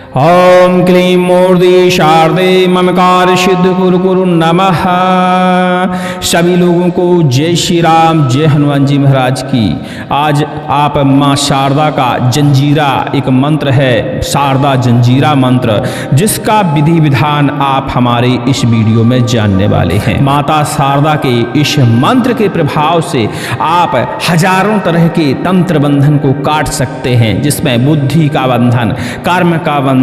ओम क्लीं मूर्ति शारदे ममकार सिद्ध कुरु कुरु नमः। सभी लोगों को जय श्री राम, जय हनुमान जी महाराज की। आज आप माँ शारदा का जंजीरा एक मंत्र है, शारदा जंजीरा मंत्र, जिसका विधि विधान आप हमारे इस वीडियो में जानने वाले हैं। माता शारदा के इस मंत्र के प्रभाव से आप हजारों तरह के तंत्र बंधन को काट सकते हैं, जिसमें बुद्धि का बंधन, कर्म का बंधन,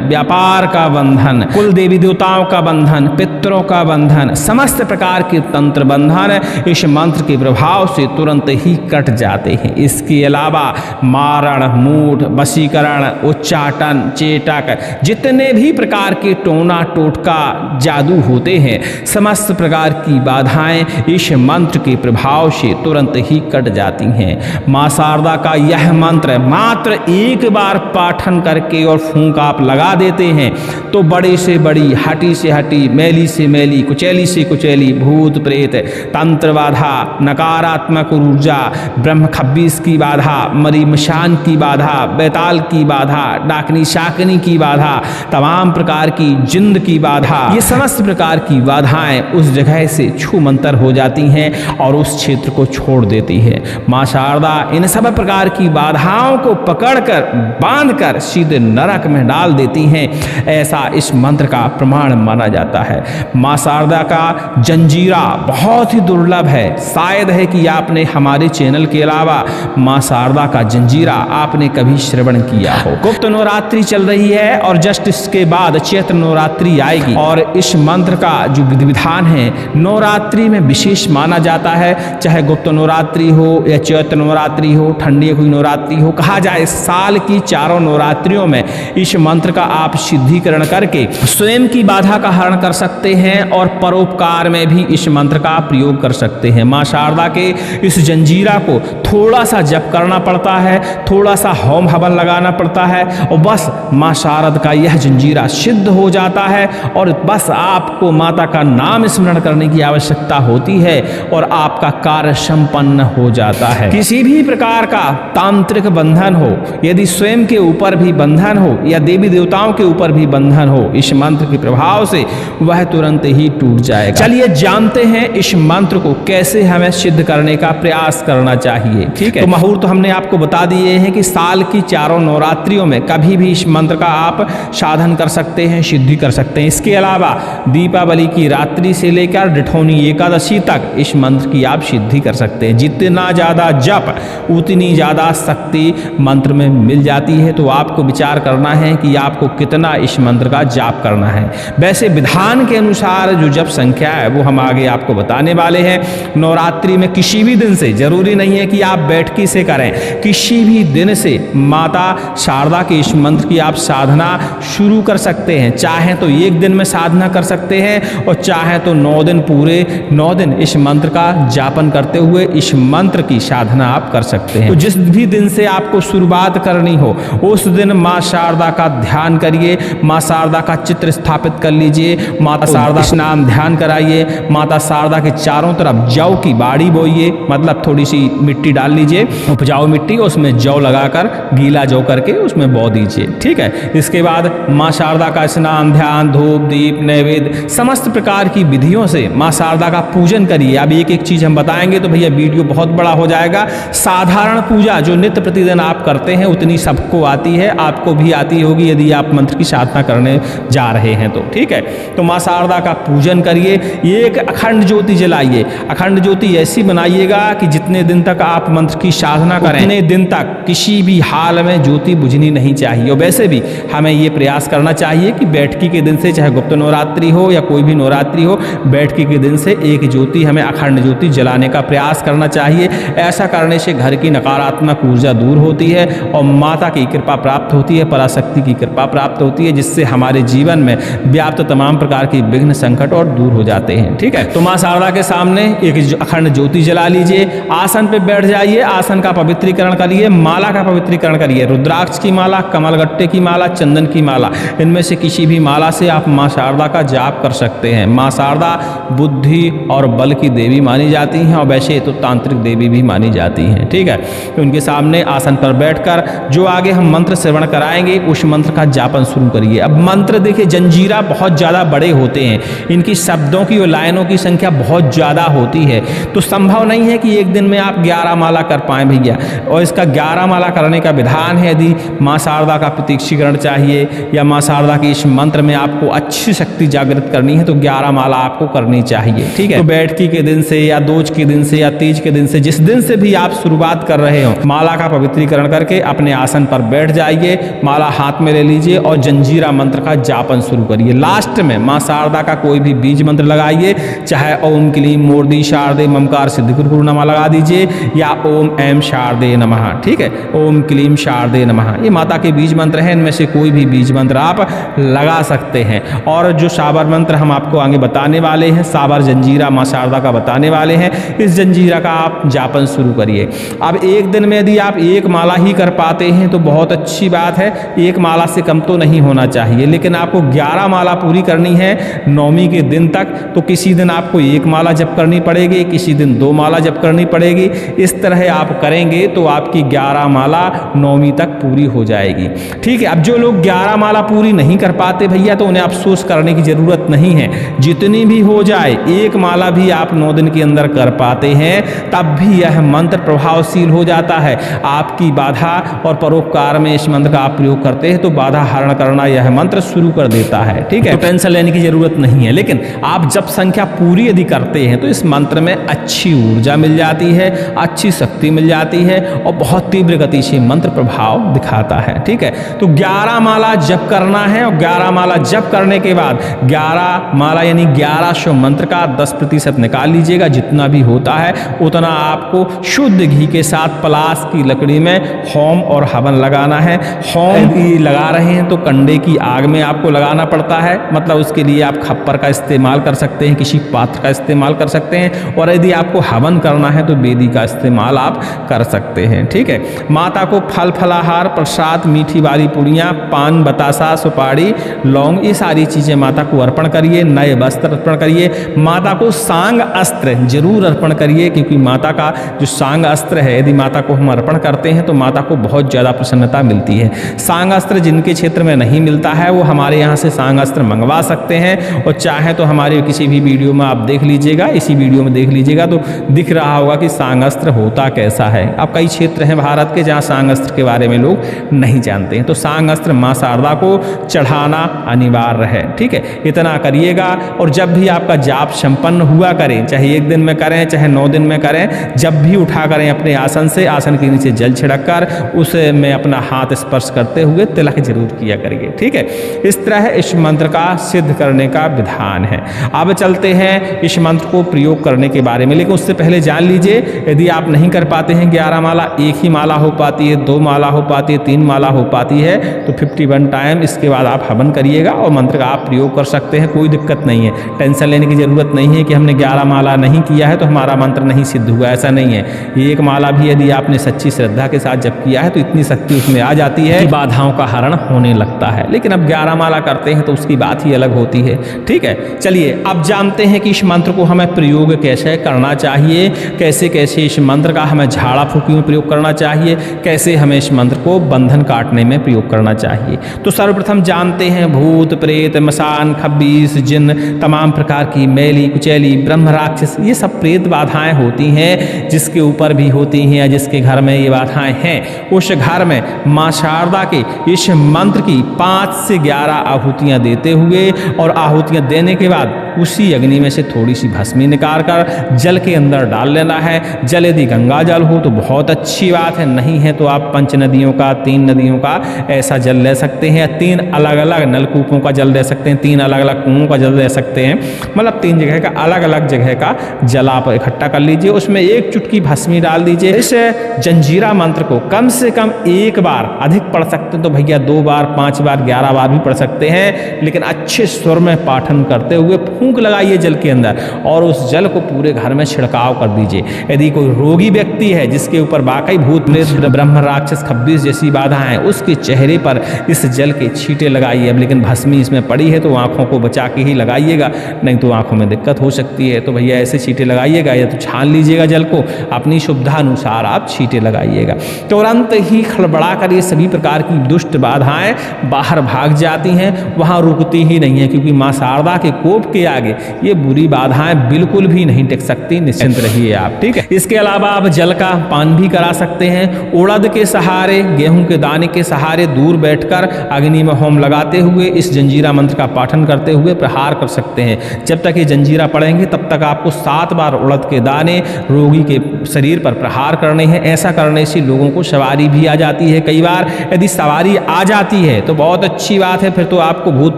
व्यापार का बंधन, कुल देवी देवताओं का बंधन, पितरों का बंधन, समस्त प्रकार के तंत्र बंधन इस मंत्र के प्रभाव से तुरंत ही कट जाते हैं। इसके अलावा मारण, मूढ़, वशीकरण, उच्चाटन, चेटक, जितने भी प्रकार के टोना टोटका जादू होते हैं, समस्त प्रकार की बाधाएं इस मंत्र के प्रभाव से तुरंत ही कट जाती हैं। माँ शारदा का यह मंत्र मात्र एक बार पाठन करके और फूंक आप लगा देते हैं तो बड़ी से बड़ी, हटी से हटी, मैली से मैली, कुचैली से कुचैली भूत प्रेत, तंत्र बाधा, नकारात्मक ऊर्जा, ब्रह्म खब्बीस की बाधा, मरी मशान की बाधा, बैताल की बाधा, डाकनी शाकनी की बाधा, तमाम प्रकार की जिंद की बाधा, ये समस्त प्रकार की बाधाएं उस जगह से छू मंतर हो जाती हैं और उस क्षेत्र को छोड़ देती है। माँ शारदा इन सब प्रकार की बाधाओं को पकड़कर बांधकर सीधे नरक में डाल देती हैं, ऐसा इस मंत्र का प्रमाण माना जाता है। माँ शारदा का जंजीरा बहुत ही दुर्लभ है। शायद है कि आपने हमारे चैनल के अलावा माँ शारदा का जंजीरा आपने कभी श्रवण किया हो। गुप्त नवरात्रि चल रही है और जस्ट इसके बाद चैत्र नवरात्रि आएगी और इस मंत्र का जो विधि विधान है नवरात्रि में विशेष माना जाता है। चाहे गुप्त नवरात्रि हो या चैत्र नवरात्रि हो, ठंडी कोई नवरात्रि हो, कहा जाए साल की चारों नवरात्रियों में इस मंत्र का आप सिद्धिकरण करके स्वयं की बाधा का हरण कर सकते हैं और परोपकार में भी इस मंत्र का प्रयोग कर सकते हैं। माँ शारदा के इस जंजीरा को थोड़ा सा जप करना पड़ता है, थोड़ा सा होम हवन लगाना पड़ता है और बस माँ शारदा का यह जंजीरा सिद्ध हो जाता है और बस आपको माता का नाम स्मरण करने की आवश्यकता होती है और आपका कार्य संपन्न हो जाता है। किसी भी प्रकार का तांत्रिक बंधन हो, यदि स्वयं के ऊपर भी बंधन हो या देवी देवताओं के ऊपर भी बंधन हो, इस मंत्र के प्रभाव से वह तुरंत ही टूट जाएगा। चलिए जानते हैं इस मंत्र को कैसे हमें सिद्ध करने का प्रयास करना चाहिए। ठीक है, तो मुहूर्त हमने आपको बता दिए हैं कि साल की चारों नवरात्रियों में कभी भी इस मंत्र का आप साधन कर सकते हैं, सिद्धि कर सकते हैं। इसके अलावा दीपावली की रात्रि से लेकर डिठौनी एकादशी तक इस मंत्र की आप सिद्धि कर सकते हैं। जितना ज़्यादा जप उतनी ज़्यादा शक्ति मंत्र में मिल जाती है। तो आपको विचार करना है कि आपको कितना इस मंत्र का जाप करना है। वैसे विधान के अनुसार जो जप संख्या है वो हम आगे आपको बताने वाले हैं। नवरात्रि में किसी भी दिन से, जरूरी नहीं है कि आप बैठकी से करें, किसी भी दिन से माता शारदा के इस मंत्र की आप साधना शुरू कर सकते हैं। चाहे तो एक दिन में साधना कर सकते हैं और चाहे तो 9 दिन, पूरे 9 दिन इस मंत्र का जापन करते हुए इस मंत्र की साधना आप कर सकते हैं। तो जिस भी दिन से आपको शुरुआत करनी हो उस दिन माँ शारदा का ध्यान करिए, माँ शारदा का चित्र स्थापित कर लीजिए, माता शारदा स्नान ध्यान कराइए, माता शारदा के चारों तरफ जौ की बाड़ी बोइए, मतलब थोड़ी सी मिट्टी डाल लीजिए, उपजाऊ मिट्टी, उसमें जौ लगाकर गीला जौ करके उसमें बो दीजिए। ठीक है, इसके बाद माँ शारदा का स्नान, ध्यान, धूप, दीप, नैवेद्य, समस्त प्रकार की विधियों से माँ शारदा का पूजन करिए। अब एक एक चीज हम बताएंगे तो भैया वीडियो बहुत बड़ा हो जाएगा। साधारण पूजा जो नित्य प्रतिदिन आप करते हैं उतनी सबको आती है, आपको भी आती होगी यदि आप मंत्र की साधना करने जा रहे हैं तो। ठीक है, तो माँ शारदा का पूजन करिए, एक अखंड ज्योति जलाइए। अखंड ज्योति ऐसी बनाइएगा कि जितने दिन तक आप मंत्र की साधना करें उतने दिन तक किसी भी हाल में ज्योति बुझनी नहीं चाहिए। और वैसे भी हमें ये प्रयास करना चाहिए कि बैठकी के दिन से, चाहे गुप्त नवरात्रि हो या कोई भी नवरात्रि हो, बैठकी के दिन से एक ज्योति, हमें अखंड ज्योति जलाने का प्रयास करना चाहिए। ऐसा करने से घर की नकारात्मक ऊर्जा दूर होती है और माता की कृपा प्राप्त होती है, पराशक्ति की कृपा प्राप्त होती है, जिससे हमारे जीवन में व्याप्त तमाम प्रकार की विघ्न संकट और दूर हो जाते हैं। ठीक है, तो माँ शारदा के सामने एक अखंड ज्योति जला लीजिए, आसन पे बैठ जाइए, आसन का पवित्रीकरण करिए, माला का पवित्रीकरण करिए। रुद्राक्ष की माला, कमलगट्टे की माला, चंदन की माला, इनमें से किसी भी माला से आप माँ शारदा का जाप कर सकते हैं। माँ शारदा बुद्धि और बल की देवी मानी जाती हैं और वैसे तो तांत्रिक देवी भी मानी जाती हैं। ठीक है, तो उनके सामने आसन पर बैठकर जो आगे हम मंत्र श्रवण कराएंगे उस मंत्र का जापन शुरू करिए। अब मंत्र देखिए जंजीरा बहुत ज़्यादा बड़े होते हैं, इनकी शब्दों की और लाइनों की संख्या बहुत ज़्यादा होती है, तो संभव नहीं है कि एक दिन में आप 11 माला कर पाएँ भैया। और इसका 11 माला करने का विधान है, यदि माँ शारदा का प्रतीक्षीकरण चाहिए या माँ शारदा के इस मंत्र में आपको अच्छी शक्ति जागृत करनी है तो 11 माला आपको करनी चाहिए, ठीक है। तो बैठकी के दिन से या दोज के दिन से या तीज के दिन से, जिस दिन से भी आप शुरुआत कर रहे हो, माला का पवित्रीकरण करके अपने आसन पर बैठ जाइए, माला हाथ में ले लीजिए और जंजीरा मंत्र का जापन शुरू करिए। लास्ट में माँ शारदा का कोई भी बीज मंत्र लगाइए, चाहे ओम क्लीम मूर्ति शारदे ममकार सिद्धि गुरु नमः लगा दीजिए या ओम ऐं शारदे नमः, ठीक है, ओम क्लीम शारदे नमः, ये माता के बीज मंत्र हैं, इनमें से कोई भी बीज मंत्र आप लगा सकते हैं। और जो साबर मंत्र हम आपको आगे बताने वाले हैं, साबर जंजीरा माँ शारदा का बताने वाले हैं, इस जंजीरा का आप जापन शुरू करिए। अब एक दिन में यदि आप एक माला ही कर पाते हैं तो बहुत अच्छी बात है, एक माला से कम तो नहीं होना चाहिए, लेकिन आपको 11 माला पूरी करनी है नवमी के दिन तक, तो किसी दिन आपको एक माला जप करनी पड़ेगी, किसी दिन 2 माला जप करनी पड़ेगी। इस तरह आप करेंगे तो आपकी 11 माला नवमी तक पूरी हो जाएगी, ठीक है। अब जो लोग 11 माला पूरी नहीं कर पाते भैया, तो उन्हें अफसोस करने की जरूरत नहीं है, जितनी भी हो जाए, एक माला भी आप 9 दिन के अंदर कर पाते हैं तब भी यह मंत्र प्रभावशील हो जाता है। आपकी बाधा और परोपकार में इस मंत्र का आप प्रयोग करते हैं तो बाधा हरण करना यह मंत्र शुरू कर देता है, ठीक है। तो टेंशन लेने की जरूरत नहीं है, लेकिन आप जब संख्या पूरी यदि करते हैं तो इस मंत्र में अच्छी ऊर्जा मिल जाती है, अच्छी शक्ति मिल जाती है और बहुत तीव्र गति से मंत्र प्रभाव दिखाता है, ठीक है। तो 11 माला जप करना है और 11 माला जप करने के बाद 11 माला यानी 1100 मंत्र का 10% निकाल लीजिएगा, जितना भी होता है उतना आपको शुद्ध घी के साथ पलाश की लकड़ी में होम और हवन लगाना है। होम यदि लगा रहे हैं तो कंडे की आग में आपको लगाना पड़ता है, मतलब उसके लिए आप खप्पर का इस्तेमाल कर सकते हैं, किसी पात्र का इस्तेमाल कर सकते हैं, और यदि आपको हवन करना है तो बेदी का इस्तेमाल आप कर सकते हैं, ठीक है। माता को फल फलाहार प्रसाद मीठी वाली पुड़ियाँ पान बतासा सुपारी लौंग ये सारी चीज़ें माता को अर्पण करिए। नए वस्त्र अर्पण करिए। माता को सांग अस्त्र जरूर अर्पण करिए, क्योंकि माता का जो सांग अस्त्र है यदि माता को हम अर्पण करते हैं तो माता को बहुत ज़्यादा प्रसन्नता मिलती है। सांग अस्त्र जिनके क्षेत्र में नहीं मिलता है वो हमारे यहाँ से सांग अस्त्र मंगवा सकते हैं, और चाहे तो हमारे किसी भी वीडियो में आप देख लीजिएगा, इसी वीडियो में देख लीजिएगा तो दिख रहा होगा कि सांग अस्त्र होता कैसा है। अब कई क्षेत्र हैं भारत के जहाँ सांग अस्त्र के बारे में लोग नहीं जानते हैं, तो सांग अस्त्र माँ शारदा को चढ़ाना अनिवार्य है, ठीक है। इतना करिएगा, और जब भी आपका जाप संपन्न हुआ करें, चाहे एक दिन में करें चाहे 9 दिन में करें, जब भी उठा करें अपने आसन से, आसन के नीचे जल छिड़क कर उसे में अपना हाथ स्पर्श करते हुए तिलक जरूर किया करिए, ठीक है। इस तरह इस मंत्र का सिद्ध करने का विधान है। अब चलते हैं इस मंत्र को प्रयोग करने के बारे में, लेकिन उससे पहले जान लीजिए यदि आप नहीं कर पाते हैं 11 माला, एक ही माला हो पाती है, 2 माला हो पाती है, 3 माला हो पाती है, तो 51 टाइम इसके बाद आप हवन करिएगा और मंत्र का आप प्रयोग कर सकते हैं, कोई दिक्कत नहीं है। टेंशन लेने की जरूरत नहीं है कि हमने 11 माला नहीं किया है तो हमारा मंत्र नहीं सिद्ध हुआ, ऐसा नहीं है। एक माला भी यदि आपने सच्ची श्रद्धा के साथ जप किया है तो इतनी शक्ति उसमें आ जाती है कि बाधाओं का हरण होने लगता है। लेकिन अब 11 माला करते हैं तो उसकी बात ही अलग होती है, ठीक है। चलिए अब जानते हैं कि इस मंत्र को हमें प्रयोग कैसे करना चाहिए, कैसे कैसे इस मंत्र का हमें झाड़ा फूकी में प्रयोग करना चाहिए, कैसे हमें इस मंत्र को बंधन काटने में प्रयोग करना चाहिए। तो सर्वप्रथम जानते हैं भूत प्रेत मसान खब्बीस जिन तमाम प्रकार की मैली कुचैली ब्रह्म राक्षस ये सब प्रेत बाधाएं होती हैं, जिसके ऊपर भी होती हैं या जिसके घर में ये बाधाएं हैं, उस घर में माँ शारदा के इस मंत्र की 5 से 11 आहुतियाँ देते हुए और आहुतियाँ देने के बाद उसी अग्नि में से थोड़ी सी भस्मी निकाल कर जल के अंदर डाल लेना है। जल यदि गंगा जल हो तो बहुत अच्छी बात है, नहीं है तो आप 5 नदियों का 3 नदियों का ऐसा जल ले सकते हैं, 3 अलग अलग नलकूपों का जल ले सकते हैं, 3 अलग अलग कुओं का जल ले सकते हैं, मतलब 3 जगह का अलग अलग जगह का जल आप इकट्ठा कर लीजिए, उसमें 1 चुटकी भस्मी डाल दीजिए। इस जंजीरा मंत्र को कम से कम 1 बार, अधिक पढ़ सकते हैं तो भैया 2 बार 5 बार 11 बार भी पढ़ सकते हैं, लेकिन अच्छे स्वर में पाठन करते हुए फूंक लगाइए जल के अंदर और उस जल को पूरे घर में छिड़काव कर दीजिए। यदि कोई रोगी व्यक्ति है जिसके ऊपर वाकई भूत प्रेत ब्रह्म राक्षस खब्बीस जैसी बाधा है, उसके चेहरे पर इस जल के छींटे लगाइए। अब लेकिन भस्मी इसमें पड़ी है तो आंखों को बचा के ही लगाइएगा, नहीं तो आंखों में दिक्कत हो सकती है। तो भैया ऐसे छींटे लगाइएगा, या तो छान लीजिएगा जल को, अपनी सुविधा अनुसार आप छींटे लगाइएगा। तुरंत ही खड़बड़ा कर ये सभी प्रकार की दुष्ट बाधाएं बाहर भाग जाती हैं, वहाँ रुकती ही नहीं है, क्योंकि माँ शारदा के कोप के आगे ये बुरी बाधाएं बिल्कुल भी नहीं टिक सकती। निश्चिंत रहिए आप, ठीक है। इसके अलावा आप जल का पान भी करा सकते हैं। उड़द के सहारे, गेहूं के दाने के सहारे दूर बैठकर अग्नि में होम लगाते हुए इस जंजीरा मंत्र का पाठन करते हुए प्रहार कर सकते हैं। जब तक ये जंजीरा पढ़ेंगे तब तक आपको 7 बार उड़द के दाने रोगी के शरीर पर प्रहार करने हैं। ऐसा करने से लोगों को सवारी भी आ जाती है। कई बार यदि सवारी आ जाती है तो बहुत अच्छी बात है, फिर तो आपको भूत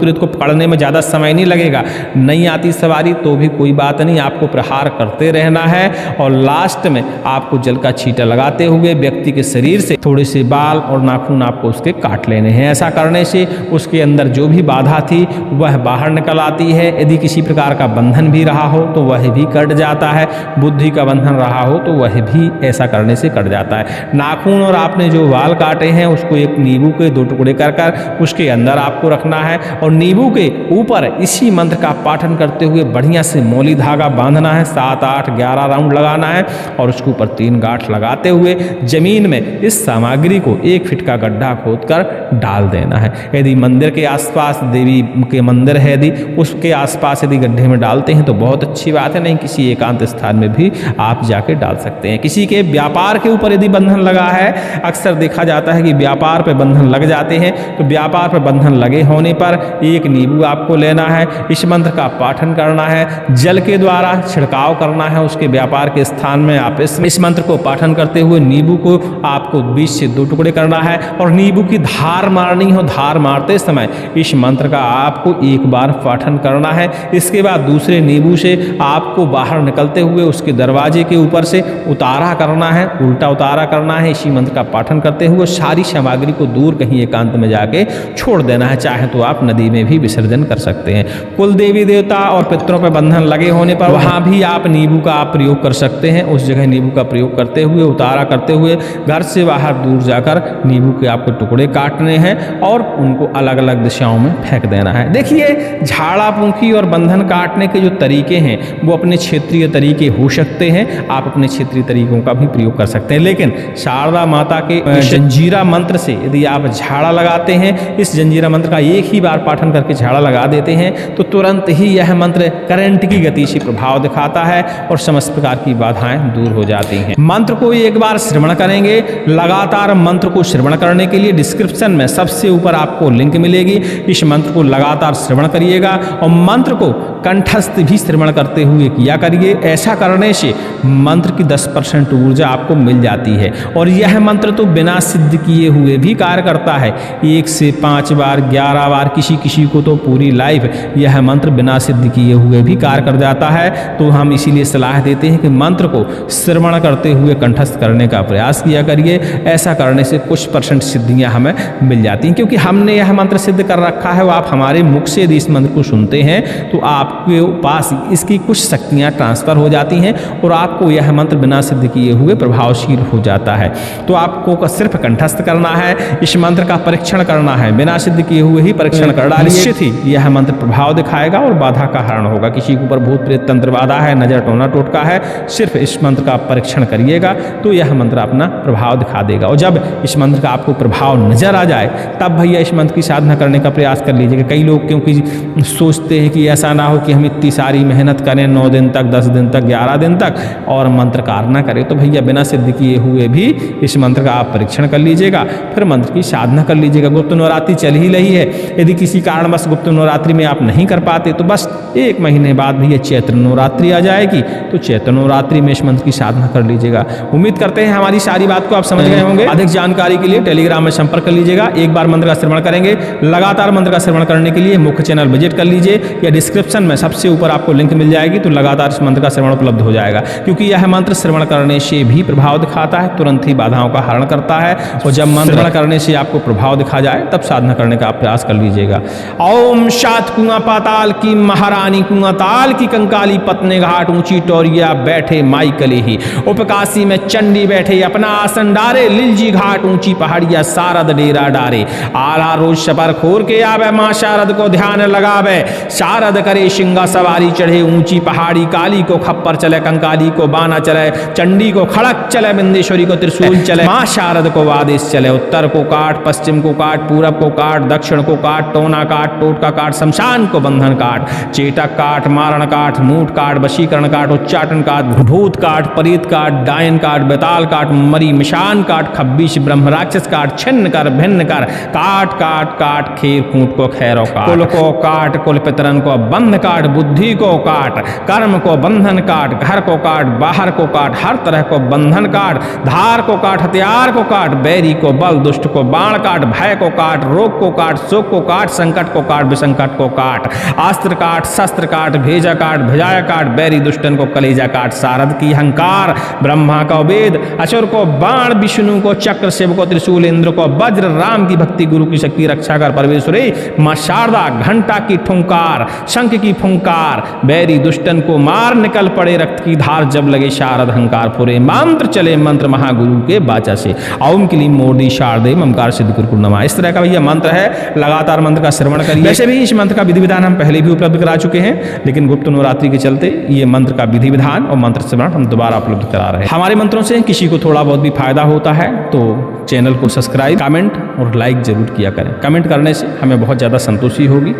प्रेत को पकड़ने में ज़्यादा समय नहीं लगेगा। नहीं आती सवारी तो भी कोई बात नहीं, आपको प्रहार करते रहना है और लास्ट में आपको जल का छींटा लगाते हुए व्यक्ति के शरीर से थोड़े से बाल और नाखून आपको उसके काट लेने हैं। ऐसा करने से उसके अंदर जो भी बाधा थी वह बाहर निकल आती है। यदि किसी प्रकार का बंधन भी रहा हो तो वह भी कट जाता है। बुद्धि का बंधन रहा हो तो वह भी ऐसा करने से कट जाता है। नाखून और आपने जो बाल काटे हैं उसको एक नींबू के 2 टुकड़े कर कर उसके अंदर आपको रखना है और नींबू के ऊपर इसी मंत्र का पाठन करते हुए बढ़िया से मौली धागा बांधना है। 7, 8, 11 राउंड लगाना है और उसके ऊपर 3 गांठ लगाते हुए जमीन में इस सामग्री को 1 फीट का गड्ढा खोदकर डाल देना है। यदि मंदिर के आसपास देवी के मंदिर है, यदि उसके आसपास यदि गड्ढे में डालते हैं तो बहुत अच्छी बात है। नहीं किसी एकांत स्थान में भी आप जाके डाल सकते हैं। किसी के व्यापार के ऊपर यदि बंधन लगा है, अक्सर देखा जाता है कि व्यापार पे बंधन लग जाते हैं, तो व्यापार पर बंधन लगे होने पर 1 नींबू आपको लेना है, इस मंत्र का पाठन करना है, जल के द्वारा छिड़काव करना है उसके व्यापार के स्थान में। आप इस मंत्र को पाठन करते हुए नींबू को आपको बीच से 2 टुकड़े करना है और नींबू की धार मारनी हो। धार मारते समय इस मंत्र का आपको 1 बार पाठन करना है। इसके बाद दूसरे नींबू से आपको बाहर निकलते हुए उसके दरवाजे के ऊपर से उतारा करना है, उल्टा उतारा करना है। इसी मंत्र का पाठन करते हुए सारी सामग्री को दूर कहीं एकांत में जाके छोड़ देना है। चाहे तो आप नदी में भी विसर्जन कर सकते हैं। कुल देवी देवता और पितरों पर बंधन लगे होने पर वहां भी आप नींबू का आप प्रयोग कर सकते हैं। उस जगह नींबू का प्रयोग करते हुए, उतारा करते हुए घर से बाहर दूर जाकर नींबू के आपको टुकड़े काटने हैं और उनको अलग अलग दिशाओं में फेंक देना है। देखिए, झाड़ा फूंकी और बंधन काटने के जो तरीके हैं वो अपने क्षेत्रीय तरीके हो सकते हैं। आप अपने क्षेत्रीय तरीकों का भी प्रयोग कर सकते हैं, लेकिन शारदा माता के जंजीरा मंत्र से यदि आप झाड़ा लगाते हैं, इस जंजीरा मंत्र का 1 ही बार पाठन करके झाड़ा लगा देते हैं तो तुरंत ही यह मंत्र करंट की गति से प्रभाव दिखाता है और समस्त प्रकार की बाधाएं दूर हो जाती हैं। मंत्र को 1 बार श्रवण करेंगे। लगातार मंत्र को श्रवण करने के लिए डिस्क्रिप्शन में सबसे ऊपर आपको लिंक मिलेगी। इस मंत्र को लगातार श्रवण करिएगा और मंत्र को कंठस्थ भी श्रवण करते हुए किया करिए। ऐसा करने से मंत्र की 10% ऊर्जा आपको मिल जाती है और यह मंत्र तो बिना सिद्ध किए हुए भी कार्य करता है। 1 से 5 बार, 11 बार, किसी को तो पूरी लाइफ यह मंत्र बिना सिद्ध किए हुए भी कार्य कर जाता है। तो हम इसीलिए सलाह देते हैं कि मंत्र को श्रवण करते हुए कंठस्थ करने का प्रयास किया करिए। ऐसा करने से कुछ % सिद्धियां हमें मिल जाती हैं, क्योंकि हमने यह मंत्र सिद्ध कर रखा है। वो आप हमारे मुख से यदि इस मंत्र को सुनते हैं तो आपके पास इसकी कुछ शक्तियां ट्रांसफर हो जाती हैं और आपको यह मंत्र बिना सिद्ध किए हुए प्रभावशील हो जाता है। तो आपको सिर्फ कंठस्थ करना है, इस मंत्र का परीक्षण करना है, बिना सिद्ध किए हुए ही परीक्षण कर डालिए। निश्चित ही यह मंत्र प्रभाव दिखाएगा और बाधा का हरण होगा। किसी के ऊपर भूत प्रेत तंत्र बाधा है, नजर टोना टोटका है, सिर्फ इस मंत्र का परीक्षण करिएगा तो यह मंत्र अपना प्रभाव दिखा देगा। और जब इस मंत्र का आपको प्रभाव नजर आ जाए तब भैया इस मंत्र की साधना करने का प्रयास कर लीजिएगा। कई लोग क्योंकि सोचते हैं कि ऐसा ना हो कि हम इतनी सारी मेहनत करें 9 दिन तक, 10 दिन तक, 11 दिन तक और मंत्र कार्य ना करें, तो भैया बिना सिद्ध किए हुए भी इस मंत्र का आप परीक्षण कर लीजिएगा, फिर मंत्र की साधना कर लीजिएगा। गुप्त नवरात्रि चल ही रही है, यदि किसी कारणवश गुप्त नवरात्रि में आप नहीं कर पाते तो बस 1 महीने बाद भैया चैत्र नवरात्रि आ जाएगी, तो चैत्र नवरात्रि में इस मंत्र की साधना कर लीजिएगा। उम्मीद करते हैं हमारी सारी बात को आप समझ गए होंगे। अधिक जानकारी के लिए टेलीग्राम में संपर्क कर लीजिएगा। एक बार मंत्र का श्रवण करेंगे, लगातार मंत्र का श्रवण करने के लिए मुख्य चैनल विजिट कर लीजिए या डिस्क्रिप्शन में सबसे ऊपर आपको लिंक मिल जाएगी, तो लगातार इस मंत्र का श्रवण उपलब्ध हो जाएगा। क्योंकि यह मंत्र श्रवण करने से भी प्रभाव दिखाता है, तुरंत ही बाधाओं का हरण करता है और जब मंत्र करने से आपको प्रभाव दिखा जाए तब साधना करने का आप प्रयास कर लीजिएगा। ओम सात कुआं पाताल की महारानी कुआं ताल की कंकाली पतने घाट ऊंची टोरिया बैठे माई कले ही उपकाशी में चंडी बैठे अपना आसन डारे लिलजी घाट ऊंची पहाड़िया शारद डेरा डारे आला रोज सपर खोर के आवे माँ शारद को ध्यान लगावे शारद करे सिंगा सवारी चढ़े ऊंची पहाड़ी काली को खप्पर चले कंकाली को बाना चले चंडी को खड़क चले बिंदेश्वरी को त्रिशूल चले माँ शारद को आदेश चले उत्तर को काट पश्चिम को काट, पूरब को काट, दक्षिण को काट, टोना काट, टोटका काट, शमशान को बंधन काट, चेटक काट, मारण काट, मूठ काट, वशीकरण काट, उच्चाटन काट, भूत काट, परीत काट, डायन काट, बेताल काट, मरी मिशान काट, खब्बीश ब्रह्म राक्षस काट, छिन्न कर भिन्न कर, काट काट काट, खीर खूंट को खैरो काट, कुल को काट, कुल पितरन को बंध काट, बुद्धि को काट, कर्म को बंधन काट, घर को काट, बाहर को काट, हर तरह को बंधन काट, धार को काट, हथियार को काट, बैरी को बल, दुष्ट को बाण काट, भय को काट, रोग को काट, शोक को काट, संकट को काट, विसंकट को काट, अस्त्र काट, शस्त्र काट, भेजा काट, भेजाया काट, बैरी दुष्टन को कलेजा काट, सारद की अहंकार, ब्रह्मा का वेद, असुर को बाण, विष्णु को चक्र, शिव को त्रिशूल, इंद्र को वज्र, राम की भक्ति, गुरु की शक्ति, रक्षा कर परमेश्वरी, मां शारदा, घंटा की ठुंकार, शंख की फुंकार, बैरी दुष्टन को मार, निकल पड़े रक्त की धार, जब लगे शारद अहंकार फुरे, मंत्र चले मंत्र महागुरु के बाचा से, ओम क्लीम मोरदी शारदे ममकार सिद्ध गुरु नमः। इस तरह का भैया मंत्र है, लगातार मंत्र का श्रवण करिए। वैसे भी इस मंत्र का विधि विधान हम पहले भी उपलब्ध करा चुके हैं, लेकिन गुप्त नवरात्रि के चलते ये मंत्र का विधि विधान और मंत्र श्रवण हम दोबारा उपलब्ध करा रहे हैं। हमारे मंत्रों से किसी को थोड़ा बहुत भी फायदा होता है तो चैनल को सब्सक्राइब, कमेंट और लाइक जरूर किया करें। कमेंट करने से हमें बहुत ज़्यादा संतोषी होगी।